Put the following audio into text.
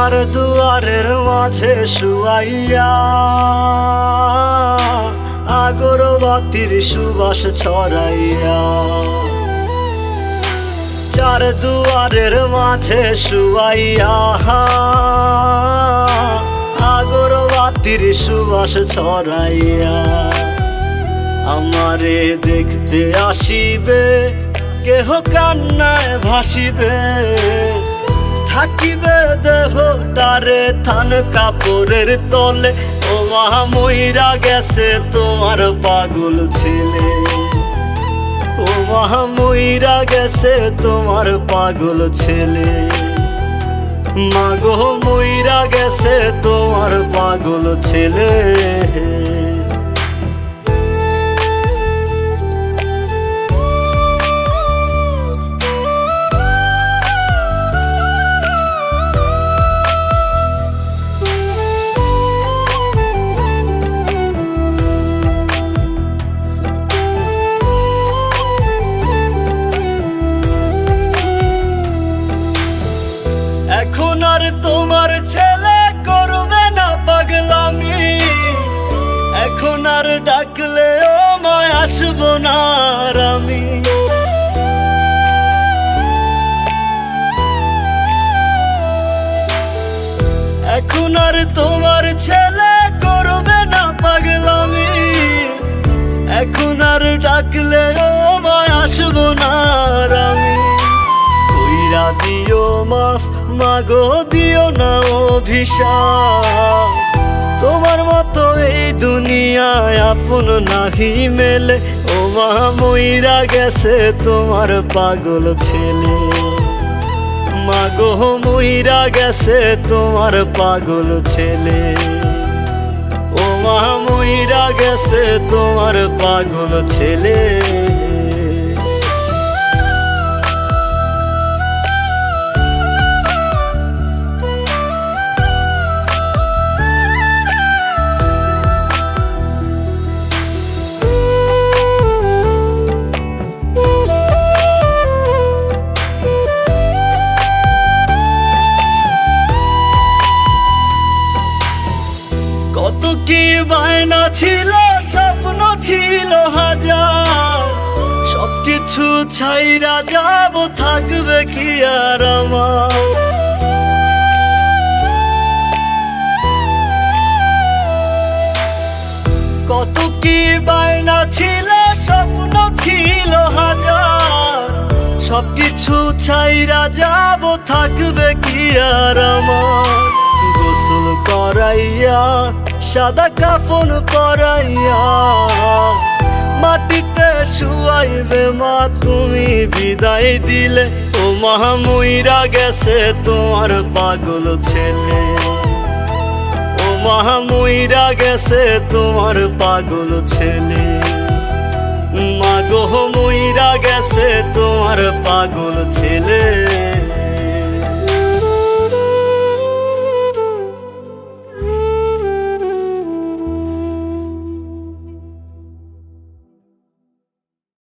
চার দুয়ারের মাঝে শুয়াইয়া আগরবাতির সুবাস ছড়াইয়া, চার দুয়ারের মাঝে শুয়াইয়া আগরবাতির সুবাস ছড়াইয়া, আমারে দেখতে আসিবে কেহ কান্নায় ভাসিবে, থাকিবে দেহটারে থান কাপড়ের তলে। ও মা মইরা গেছে তোমার পাগল ছেলে, ও মা মইরা গেছে তোমার পাগল ছেলে, মাগো মইরা গেছে তোমার পাগল ছেলে। এখন আর তোমার ছেলে করবে না পাগলামি, এখন আর ডাকলে ও মায় আসবো না আর আমি। এখন আর তোমার ছেলে করবে না পাগলামি, এখন আর ডাকলে ও মায় আসবো না আর আমি। কইরা দিও মাফ মাগো দিও না অভিশাপ, তোমার মতো এই দুনিয়ায় আপন নাহি মেলে। ও মা মইরা গেছে তোমার পাগল ছেলে, মাগো মইরা গেছে তোমার পাগল ছেলে, ও মা মইরা গেছে তোমার পাগল ছেলে। কত কি বায়না ছিল, স্বপ্ন ছিল হাজার, সবকিছু ছাইরা যাব, থাকবে কি আর আমার। কত কি বায়না ছিল, স্বপ্ন ছিল হাজার, সবকিছু ছাইরা যাব, থাকবে কি আর আমার। গোসল করাইয়া সাদা কাফন পরাইয়া মাটিতে শুয়াইবে মা তুমি বিদায় দিলে। ও মা মইরা গেছে তোমার পাগল ছেলে, ও মা মইরা গেছে তোমার পাগল ছেলে, মাগো মইরা গেছে তোমার পাগল ছেলে।